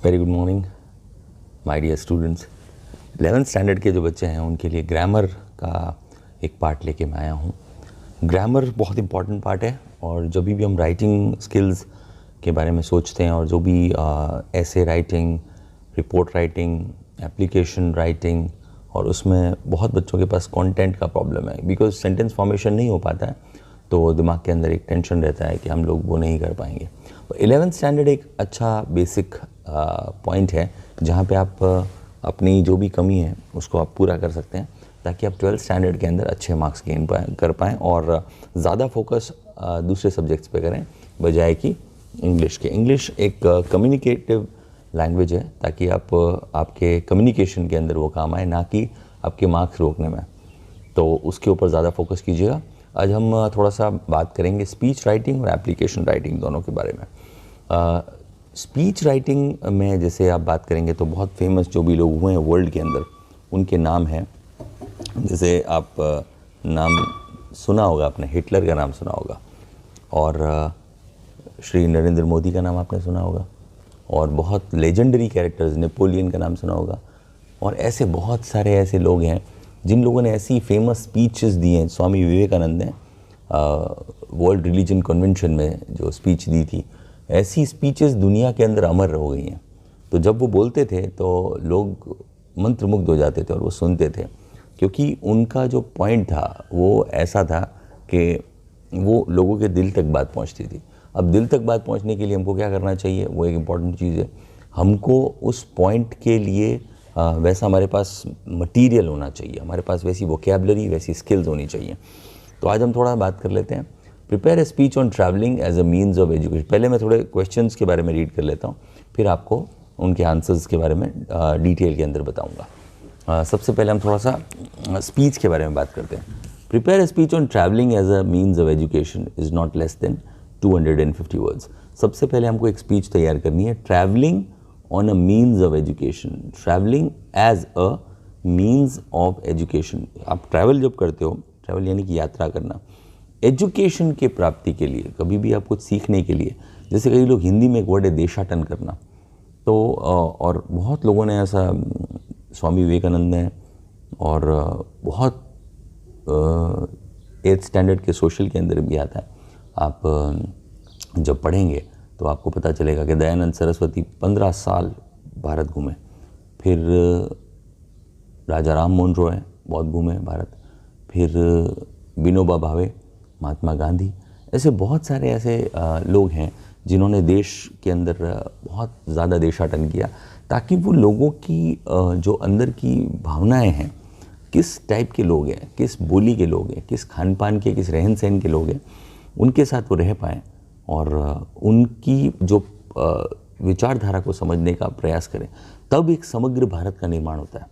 Very good morning my dear students. 11th standard के जो बच्चे हैं उनके लिए ग्रामर का एक पार्ट लेके मैं आया हूँ। ग्रामर बहुत इंपॉर्टेंट पार्ट है और जब भी हम राइटिंग स्किल्स के बारे में सोचते हैं और जो भी ऐसे writing, report writing, application writing, और उसमें बहुत बच्चों के पास कंटेंट का प्रॉब्लम है बिकॉज सेंटेंस फॉर्मेशन नहीं हो पाता है, तो दिमाग के अंदर एक टेंशन रहता है कि हम लोग वो नहीं कर पाएंगे। तो 11th स्टैंडर्ड एक अच्छा बेसिक पॉइंट है जहाँ पे आप अपनी जो भी कमी है उसको आप पूरा कर सकते हैं ताकि आप 12th स्टैंडर्ड के अंदर अच्छे मार्क्स गेन कर पाएँ और ज़्यादा फोकस दूसरे सब्जेक्ट्स पे करें बजाय कि इंग्लिश के। इंग्लिश एक कम्युनिकेटिव लैंग्वेज है ताकि आप आपके कम्युनिकेशन के अंदर वो काम आए, ना कि आपके मार्क्स रोकने में। तो उसके ऊपर ज़्यादा फोकस कीजिएगा। आज हम थोड़ा सा बात करेंगे स्पीच राइटिंग और एप्लीकेशन राइटिंग दोनों के बारे में। स्पीच राइटिंग में जैसे आप बात करेंगे तो बहुत फेमस जो भी लोग हुए हैं वर्ल्ड के अंदर उनके नाम हैं। जैसे आप नाम सुना होगा आपने, हिटलर का नाम सुना होगा, और श्री नरेंद्र मोदी का नाम आपने सुना होगा, और बहुत लेजेंडरी कैरेक्टर्स, नेपोलियन का नाम सुना होगा, और ऐसे बहुत सारे ऐसे लोग हैं जिन लोगों ने ऐसी फेमस स्पीचेस दी हैं। स्वामी विवेकानंद ने वर्ल्ड रिलीजन कन्वेंशन में जो स्पीच दी थी, ऐसी स्पीचेस दुनिया के अंदर अमर हो गई हैं। तो जब वो बोलते थे तो लोग मंत्रमुग्ध हो जाते थे और वो सुनते थे, क्योंकि उनका जो पॉइंट था वो ऐसा था कि वो लोगों के दिल तक बात पहुंचती थी। अब दिल तक बात पहुंचने के लिए हमको क्या करना चाहिए, वो एक इम्पॉर्टेंट चीज़ है। हमको उस पॉइंट के लिए वैसा हमारे पास मटेरियल होना चाहिए, हमारे पास वैसी वोकैबुलरी, वैसी स्किल्स होनी चाहिए। तो आज हम थोड़ा बात कर लेते हैं। Prepare a speech on travelling as a means of education. पहले मैं थोड़े क्वेश्चंस के बारे में रीड कर लेता हूँ, फिर आपको उनके आंसर्स के बारे में डिटेल के अंदर बताऊँगा। सबसे पहले हम थोड़ा सा स्पीच के बारे में बात करते हैं। Prepare a speech on travelling as a means of education is not less than 250 words. सबसे पहले हमको एक स्पीच तैयार करनी है, travelling on a means of education. Travelling as a means of education. आप ट्रैवल जब करते हो, ट्रैवल यानी कि यात्रा करना, एजुकेशन के प्राप्ति के लिए, कभी भी आप कुछ सीखने के लिए, जैसे कई लोग हिंदी में एक वर्ड है देशाटन करना, तो और बहुत लोगों ने ऐसा, स्वामी विवेकानंद ने, और बहुत 8th स्टैंडर्ड के सोशल के अंदर भी आता है। आप जब पढ़ेंगे तो आपको पता चलेगा कि दयानंद सरस्वती 15 साल भारत घूमे, फिर राजा राम मोहन रॉय बहुत घूमे भारत, फिर विनोबा भावे, महात्मा गांधी, ऐसे बहुत सारे ऐसे लोग हैं जिन्होंने देश के अंदर बहुत ज़्यादा देशाटन किया, ताकि वो लोगों की जो अंदर की भावनाएं हैं, किस टाइप के लोग हैं, किस बोली के लोग हैं, किस खान पान के, किस रहन सहन के लोग हैं, उनके साथ वो रह पाएँ और उनकी जो विचारधारा को समझने का प्रयास करें, तब एक समग्र भारत का निर्माण होता है।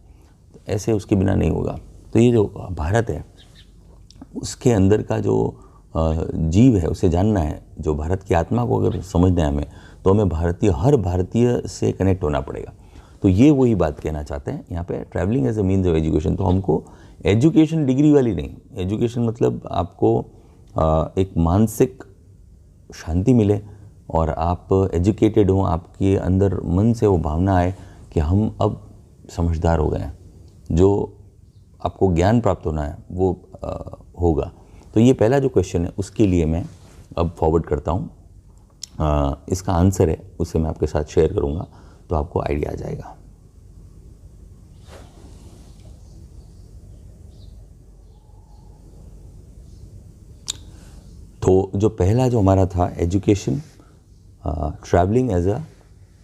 ऐसे उसके बिना नहीं होगा। तो ये जो भारत है उसके अंदर का जो जीव है उसे जानना है, जो भारत की आत्मा को अगर समझना है हमें, तो हमें हर भारतीय से कनेक्ट होना पड़ेगा। तो ये वही बात कहना चाहते हैं यहाँ पे, travelling as a means of education. तो हमको एजुकेशन डिग्री वाली नहीं, एजुकेशन मतलब आपको एक मानसिक शांति मिले और आप एजुकेटेड हों, आपके अंदर मन से वो भावना आए कि हम अब समझदार हो गए हैं, जो आपको ज्ञान प्राप्त होना है वो होगा। तो ये पहला जो क्वेश्चन है उसके लिए मैं अब फॉरवर्ड करता हूँ। इसका आंसर है उसे मैं आपके साथ शेयर करूँगा तो आपको आइडिया आ जाएगा। तो जो पहला जो हमारा था education, travelling as a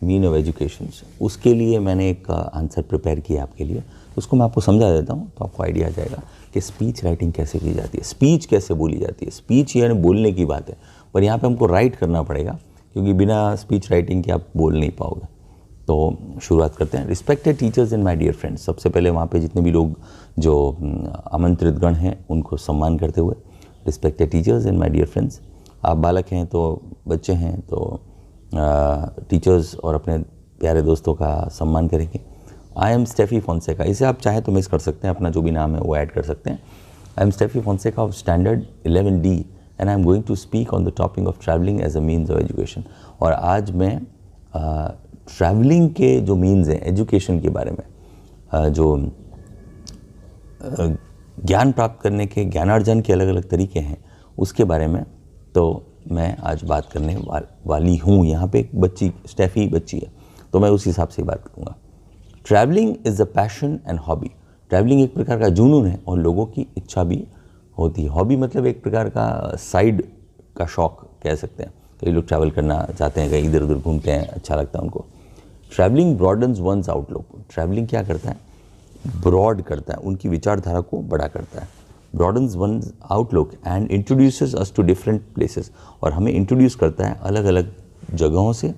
mean of education, उसके लिए मैंने एक आंसर प्रिपेयर किया आपके लिए। उसको मैं आपको समझा देता हूँ तो आपको आइडिया आ जाएगा कि स्पीच राइटिंग कैसे की जाती है, स्पीच कैसे बोली जाती है। स्पीच यानी बोलने की बात है, पर यहाँ पे हमको राइट करना पड़ेगा, क्योंकि बिना स्पीच राइटिंग के आप बोल नहीं पाओगे। तो शुरुआत करते हैं। Respected teachers and my dear friends. सबसे पहले वहाँ पे जितने भी लोग जो आमंत्रित गण हैं उनको सम्मान करते हुए, respected teachers and my dear friends. आप बालक हैं तो, बच्चे हैं तो टीचर्स और अपने प्यारे दोस्तों का सम्मान करेंगे। आई एम स्टेफी फोंसेका, इसे आप चाहे तो मिस कर सकते हैं, अपना जो भी नाम है वो ऐड कर सकते हैं। I am Steffi Fonseca of standard 11D and I am going to speak on the topic of travelling as a means of education. और आज मैं ट्रैवलिंग के जो मीन्स हैं, एजुकेशन के बारे में, जो ज्ञान प्राप्त करने के, ज्ञानार्जन के अलग अलग तरीके हैं, उसके बारे में तो मैं आज बात करने वाली हूँ। यहाँ पे एक बच्ची, स्टेफी बच्ची है, तो मैं उस हिसाब से बात करूँगा। Travelling is a passion and hobby. Travelling एक प्रकार का जुनून है और लोगों की इच्छा भी होती है। हॉबी मतलब एक प्रकार का साइड का शौक कह सकते हैं। कई लोग ट्रैवल करना चाहते हैं, कहीं इधर उधर घूमते हैं, अच्छा लगता है उनको। Travelling broadens one's outlook. Travelling क्या करता है? ब्रॉड करता है, उनकी विचारधारा को बड़ा करता है। Broadens one's outlook and introduces us to different places. और हमें इंट्रोड्यूस करता है अलग अलग जगहों से,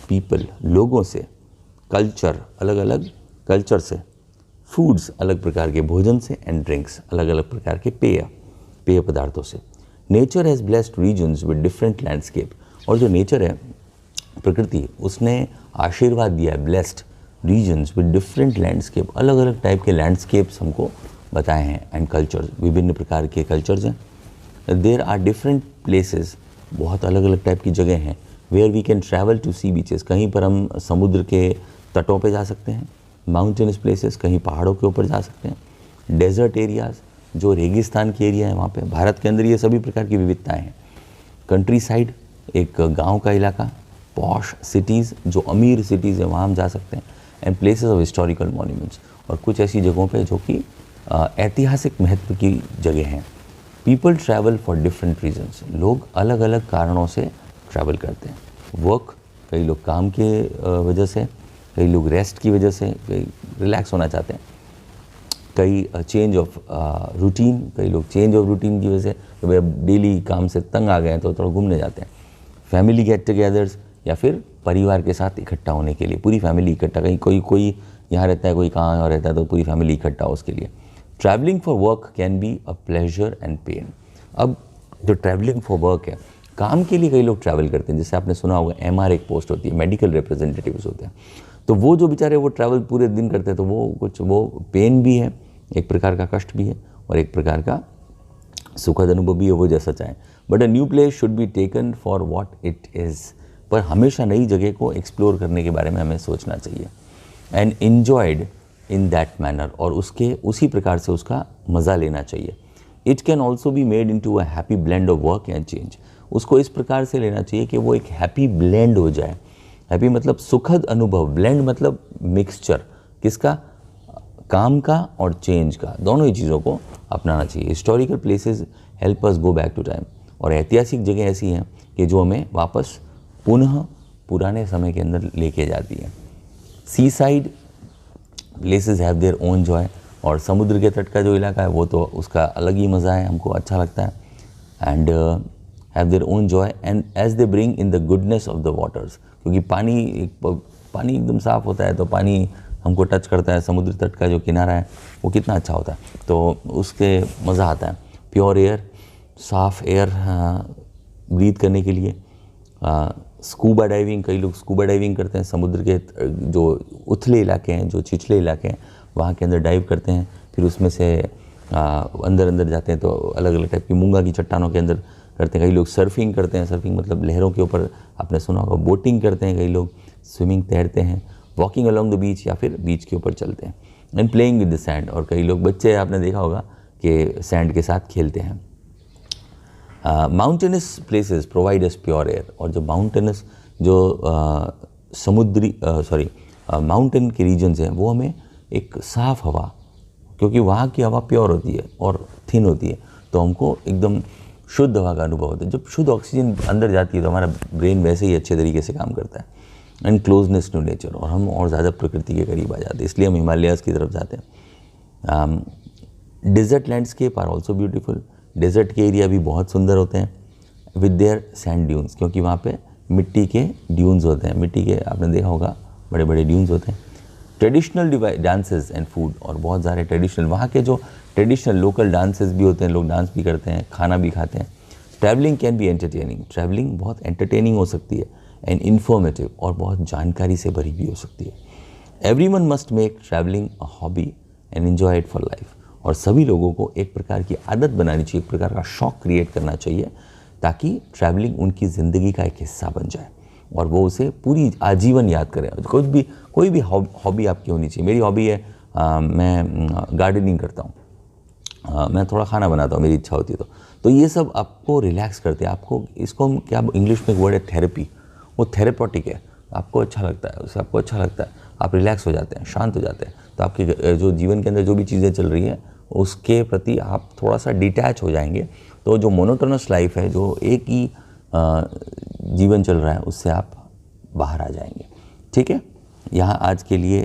पीपल, लोगों से, कल्चर, अलग अलग कल्चर से, फूड्स, अलग प्रकार के भोजन से, एंड ड्रिंक्स, अलग अलग प्रकार के पेय पदार्थों से। Nature has blessed regions with different landscape. और जो नेचर है, प्रकृति, उसने आशीर्वाद दिया है, blessed regions with different landscape, अलग अलग टाइप के लैंडस्केप्स हमको बताए हैं, एंड कल्चर्स, विभिन्न प्रकार के कल्चर्स हैं। देयर आर डिफरेंट प्लेसेस, बहुत अलग अलग टाइप की जगह हैं, where we can travel to see beaches, कहीं पर हम समुद्र के तटों पे जा सकते हैं, माउंटेनस प्लेसेस, कहीं पहाड़ों के ऊपर जा सकते हैं, डेजर्ट एरियाज़, जो रेगिस्तान के एरिया है वहाँ पे, भारत के अंदर ये सभी प्रकार की विविधताएँ हैं। कंट्री साइड, एक गांव का इलाका, पॉश सिटीज़, जो अमीर सिटीज़ हैं वहाँ हम जा सकते हैं, and places of historical monuments, और कुछ ऐसी जगहों पे जो कि ऐतिहासिक महत्व की जगह हैं। People travel for different reasons. लोग अलग अलग कारणों से ट्रैवल करते हैं। वर्क, कई लोग काम के वजह से, कई लोग रेस्ट की वजह से, कई रिलैक्स होना चाहते हैं, कई चेंज ऑफ रूटीन, कई लोग चेंज ऑफ रूटीन की वजह से, तो भाई अब डेली काम से तंग आ गए हैं तो थोड़ा घूमने जाते हैं। फैमिली गेट टुगेदर्स, या फिर परिवार के साथ इकट्ठा होने के लिए, पूरी फैमिली इकट्ठा, कहीं कोई यहाँ रहता है, कोई कहाँ रहता है, तो पूरी फैमिली इकट्ठा हो उसके लिए। Travelling for work can be a pleasure and pain. अब जो ट्रैवलिंग फॉर वर्क है, काम के लिए कई लोग ट्रैवल करते हैं, जैसे आपने सुना होगा MR एक पोस्ट होती है, मेडिकल रिप्रेजेंटेटिव्स होते हैं, तो वो जो बेचारे वो ट्रैवल पूरे दिन करते हैं, तो वो पेन भी है, एक प्रकार का कष्ट भी है, और एक प्रकार का सुखद अनुभव भी है, वो जैसा चाहें। But a new place should be taken for what it is. पर हमेशा नई जगह को एक्सप्लोर करने के बारे में हमें सोचना चाहिए, and enjoyed in that manner, और उसी प्रकार से उसका मज़ा लेना चाहिए। It can also be made into a happy blend of work and change. उसको इस प्रकार से लेना चाहिए कि वो एक हैप्पी ब्लेंड हो जाए। हैप्पी मतलब सुखद अनुभव, ब्लेंड मतलब मिक्सचर, किसका? काम का और चेंज का, दोनों ही चीज़ों को अपनाना चाहिए। Historical places help us go back to time. और ऐतिहासिक जगह ऐसी हैं कि जो हमें वापस पुनः पुराने समय के अंदर लेके जाती है। Sea side places have their own joy. और समुद्र के तट का जो इलाका है वो तो उसका अलग ही मज़ा है, हमको अच्छा लगता है। And have their own joy and as they bring in the goodness of the waters, क्योंकि पानी एकदम साफ़ होता है, तो पानी हमको टच करता है, समुद्र तट का जो किनारा है वो कितना अच्छा होता है, तो उसके मज़ा आता है। प्योर एयर, साफ़ एयर ब्रीथ करने के लिए। स्कूबा डाइविंग, कई लोग स्कूबा डाइविंग करते हैं, समुद्र के जो उथले इलाके हैं, जो छिछले इलाके हैं, वहाँ के अंदर डाइव करते हैं, फिर उसमें से अंदर जाते हैं, तो अलग अलग टाइप की मूंगा की चट्टानों के अंदर करते हैं। कई लोग सर्फिंग करते हैं, सर्फिंग मतलब लहरों के ऊपर, आपने सुना होगा। बोटिंग करते हैं, कई लोग स्विमिंग, तैरते हैं। वॉकिंग अलॉन्ग द बीच, या फिर बीच के ऊपर चलते हैं। And playing with the sand, और कई लोग बच्चे, आपने देखा होगा कि सैंड के साथ खेलते हैं। Mountainous places provide us pure air. और जो माउंटेनस, जो माउंटेन के रीजन्स हैं, वो हमें एक साफ़ हवा, क्योंकि वहाँ की हवा प्योर होती है और थिन होती है, तो हमको एकदम शुद्ध हवा का अनुभव होता है। जब शुद्ध ऑक्सीजन अंदर जाती है तो हमारा ब्रेन वैसे ही अच्छे तरीके से काम करता है। एंड क्लोजनेस टू नेचर, और हम और ज़्यादा प्रकृति के करीब आ जाते हैं, इसलिए हम हिमालयाज़ की तरफ जाते हैं। Desert landscape are also beautiful. Desert के एरिया भी बहुत सुंदर होते हैं विद देयर सैंड ड्यून्स, क्योंकि वहाँ पे मिट्टी के ड्यून्स होते हैं, मिट्टी के, आपने देखा होगा, बड़े बड़े ड्यून्स होते हैं। ट्रेडिशनल डांसेस एंड फूड, और बहुत सारे ट्रेडिशनल, वहाँ के जो ट्रेडिशनल लोकल डांसेस भी होते हैं, लोग डांस भी करते हैं, खाना भी खाते हैं। Travelling can be entertaining. Travelling बहुत एंटरटेनिंग हो सकती है, एंड इन्फॉर्मेटिव, और बहुत जानकारी से भरी भी हो सकती है। Everyone must make travelling a hobby and enjoy it for life. और सभी लोगों को एक प्रकार की आदत बनानी चाहिए, एक प्रकार का शौक क्रिएट करना चाहिए, ताकि ट्रैवलिंग उनकी ज़िंदगी का एक हिस्सा बन जाए। और वो उसे पूरी आजीवन याद करें। कोई भी हॉबी आपकी होनी चाहिए। मेरी हॉबी है मैं गार्डनिंग करता हूँ, मैं थोड़ा खाना बनाता हूँ, मेरी इच्छा होती है तो ये सब आपको रिलैक्स करते हैं। आपको इसको हम क्या इंग्लिश में एक वर्ड है थेरेपी, वो थेरेपॉटिक है, आपको अच्छा लगता है, उससे आपको अच्छा लगता है, आप रिलैक्स हो जाते हैं, शांत हो जाते हैं। तो आपके जो जीवन के अंदर जो भी चीज़ें चल रही हैं उसके प्रति आप थोड़ा सा डिटैच हो जाएंगे। तो जो मोनोटोनस लाइफ है, जो एक ही जीवन चल रहा है, उससे आप बाहर आ जाएंगे। ठीक है, यहाँ आज के लिए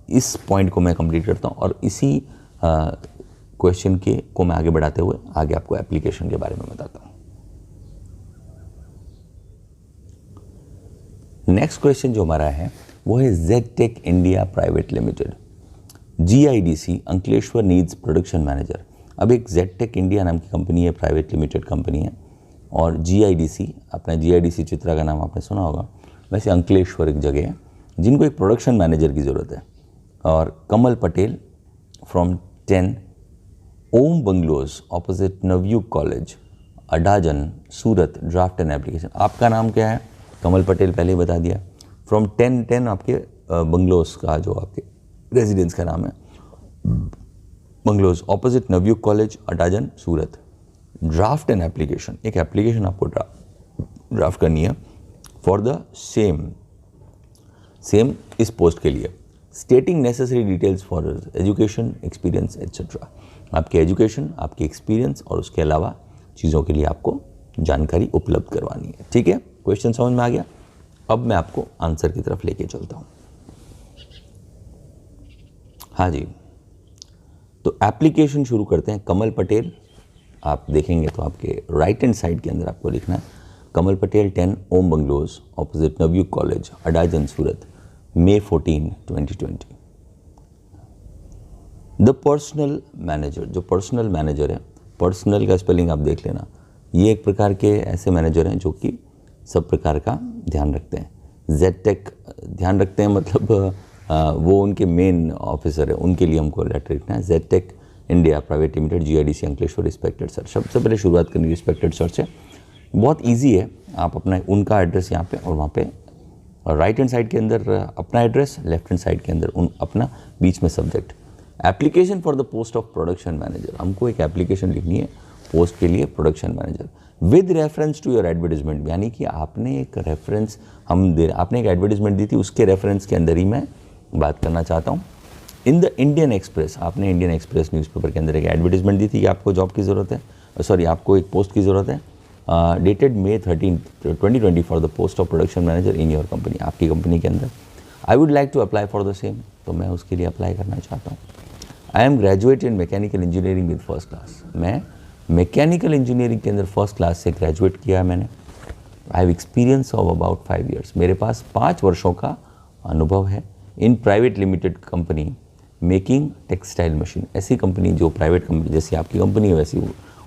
इस पॉइंट को मैं कंप्लीट करता हूँ और इसी क्वेश्चन को मैं आगे बढ़ाते हुए आगे आपको एप्लीकेशन के बारे में बताता हूँ। नेक्स्ट क्वेश्चन जो हमारा है वो है ZTech India private limited, GIDC Ankleshwar needs production manager. अब एक ZTech इंडिया नाम की कंपनी है, प्राइवेट लिमिटेड कंपनी है, और GIDC, अपना GIDC चित्रा का नाम आपने सुना होगा, वैसे अंकलेश्वर एक जगह है जिनको एक प्रोडक्शन मैनेजर की ज़रूरत है। और Kamal Patel from 10 Om bungalows opposite Navyug college, Adajan, Surat, draft and application. आपका नाम क्या है? कमल पटेल, पहले ही बता दिया। फ्रॉम 10 आपके बंगलोज का जो आपके रेजिडेंस का नाम है, bungalows opposite Navyug college, Adajan, Surat. Draft and application, एक एप्लीकेशन आपको ड्राफ्ट करनी है फॉर द सेम इस पोस्ट के लिए, stating necessary details for education, experience etcetera. आपके एजुकेशन, आपके एक्सपीरियंस और उसके अलावा चीज़ों के लिए आपको जानकारी उपलब्ध करवानी है। ठीक है, क्वेश्चन समझ में आ गया? अब मैं आपको आंसर की तरफ लेके चलता हूँ। हाँ जी, तो एप्लीकेशन शुरू करते हैं। कमल पटेल, आप देखेंगे तो आपके राइट हैंड साइड के अंदर आपको लिखना है Kamal Patel 10 Om bungalows opposite Navyug college, Adajan, Surat, May 14, 2020। The personal manager, जो पर्सनल मैनेजर है, पर्सनल का स्पेलिंग आप देख लेना, ये एक प्रकार के ऐसे मैनेजर हैं जो कि सब प्रकार का ध्यान रखते हैं। ZTech ध्यान रखते हैं मतलब वो उनके मेन ऑफिसर है, उनके लिए हमको लेटर लिखना है। ZTech India private limited, GIDC Ankleshwar, respected sir. सबसे पहले शुरुआत करनी रिस्पेक्टेड सर से, बहुत ईजी है। आप अपना उनका एड्रेस यहाँ पे और वहाँ पे राइट हैंड साइड के अंदर अपना एड्रेस, लेफ्ट हैंड साइड के अंदर अपना, बीच में subject. Application for the post of production manager, हमको एक एप्लीकेशन लिखनी है पोस्ट के लिए production manager, with reference to your advertisement. यानी कि आपने एक रेफरेंस आपने एक एडवर्टीजमेंट दी थी, उसके रेफरेंस के अंदर ही मैं बात करना चाहता हूँ। इन द इंडियन एक्सप्रेस, आपने इंडियन एक्सप्रेस न्यूज़पेपर के अंदर एक एडवर्टीजमेंट दी थी कि आपको जॉब की ज़रूरत है, सॉरी आपको एक पोस्ट की ज़रूरत है, dated May 13, 2020 for the post of production manager in your company, आपकी कंपनी के अंदर। I would like to apply for the same, तो मैं उसके लिए अप्लाई करना चाहता हूँ। I am graduate in mechanical engineering with first class, मैं मैकेनिकल इंजीनियरिंग के अंदर फर्स्ट क्लास से ग्रेजुएट किया है मैंने। I have experience of about 5 years, मेरे पास 5 वर्षों का अनुभव है। In private limited company making textile machine, ऐसी कंपनी जो प्राइवेट कंपनी जैसी आपकी कंपनी है वैसी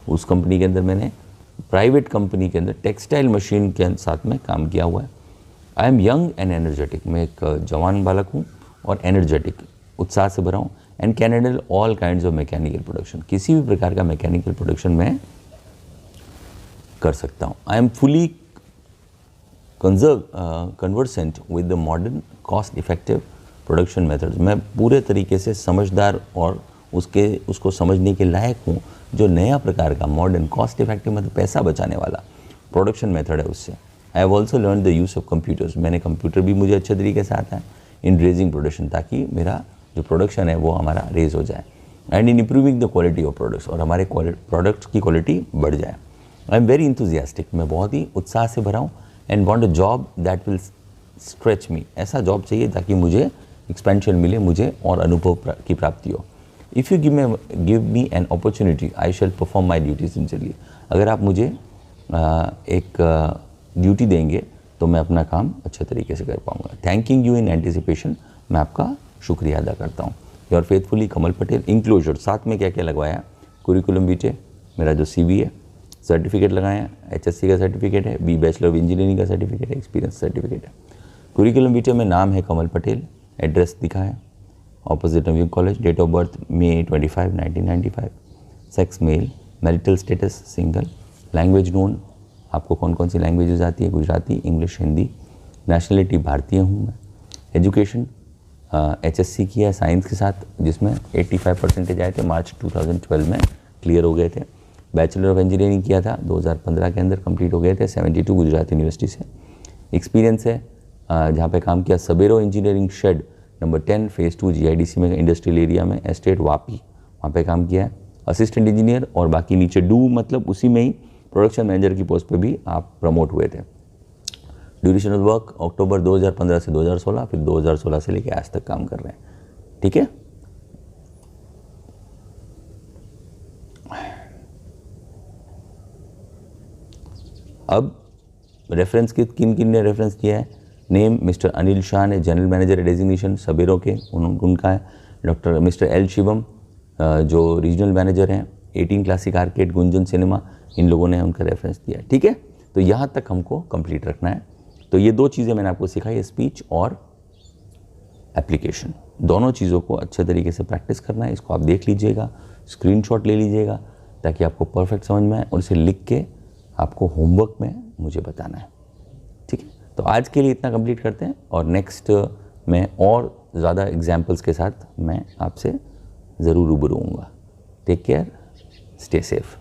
उस कंपनी के अंदर मैंने प्राइवेट कंपनी के अंदर टेक्सटाइल मशीन के साथ में काम किया हुआ है। I am young and energetic, मैं एक जवान बालक हूँ और एनर्जेटिक, उत्साह से भरा हूँ। And can handle all kinds of mechanical production, किसी भी प्रकार का मैकेनिकल प्रोडक्शन मैं कर सकता हूँ। I am fully conversant with the modern cost effective production methods, मैं पूरे तरीके से समझदार और उसको समझने के लायक हूँ जो नया प्रकार का मॉडर्न कॉस्ट इफेक्टिव मतलब पैसा बचाने वाला प्रोडक्शन मेथड है उससे। I have also learn the use of computers, मैंने कंप्यूटर भी मुझे अच्छे तरीके से आता है इन रेजिंग प्रोडक्शन, ताकि मेरा जो प्रोडक्शन है वो हमारा रेज हो जाए। And in improving the quality of products, और हमारे प्रोडक्ट्स की क्वालिटी बढ़ जाए। आई एम वेरी इंथुजियास्टिक, मैं बहुत ही उत्साह से भरा हूँ। And want a job that will stretch me, ऐसा जॉब चाहिए ताकि मुझे एक्सपेंशन मिले, मुझे और अनुभव की प्राप्ति हो। If you give me an opportunity I shall perform my duty sincerely, अगर आप मुझे एक ड्यूटी देंगे तो मैं अपना काम अच्छे तरीके से कर पाऊँगा। थैंकिंग यू इन एंटिसिपेशन, मैं आपका शुक्रिया अदा करता हूँ। Your faithfully Kamal Patel. Enclosure साथ में क्या क्या लगवाया, कुरिकुलम वीटे, मेरा जो CV है, सर्टिफिकेट लगाया, HSC का सर्टिफिकेट है, B बैचलर ऑफ इंजीनियरिंग का सर्टिफिकेट है, एक्सपीरियंस सर्टिफिकेट है। कुरिकुलम वीटे में नाम है कमल पटेल, एड्रेस दिखा है opposite Navyug college, date of birth May 25, 1995, sex male, marital status single, language known, आपको कौन कौन सी लैंग्वेजेस आती है, गुजराती, इंग्लिश, हिंदी, नेशनलिटी भारतीय हूँ मैं। एजुकेशन HSC किया साइंस के साथ, जिसमें 85% आए थे, मार्च 2012 में क्लियर हो गए थे। बैचलर ऑफ इंजीनियरिंग किया था 2015 के अंदर, कंप्लीट हो गए थे 72 गुजरात यूनिवर्सिटी से। एक्सपीरियंस है जहाँ पे काम किया Sabero engineering shed number 10 phase 2 GIDC में, इंडस्ट्रियल एरिया में, एस्टेट वापी, वहाँ पे काम किया है असिस्टेंट इंजीनियर। और बाकी नीचे डू मतलब उसी में ही प्रोडक्शन मैनेजर की पोस्ट पे भी आप प्रमोट हुए थे। ड्यूरेशन ऑफ वर्क अक्टूबर 2015 से 2016, फिर 2016 से लेके आज तक काम कर रहे हैं। ठीक है, अब रेफरेंस किन किन ने रेफरेंस किया है? नेम मिस्टर अनिल शाह ने, जनरल मैनेजर डेजिग्नेशन सबेरो के, उनका है। डॉक्टर मिस्टर एल शिवम जो रीजनल मैनेजर हैं 18 क्लासिक आर्केड, गुंजन सिनेमा, इन लोगों ने उनका रेफरेंस दिया है। ठीक है, तो यहाँ तक हमको कंप्लीट रखना है। तो ये दो चीज़ें मैंने आपको सिखाई, स्पीच और एप्लीकेशन, दोनों चीज़ों को अच्छे तरीके से प्रैक्टिस करना है। इसको आप देख लीजिएगा, स्क्रीनशॉट ले लीजिएगा ताकि आपको परफेक्ट समझ में आए, और इसे लिख के आपको होमवर्क में मुझे बताना है। ठीक है, तो आज के लिए इतना कंप्लीट करते हैं, और नेक्स्ट में और ज़्यादा एग्जाम्पल्स के साथ मैं आपसे ज़रूर रूबरू होऊंगा। Take care, stay safe.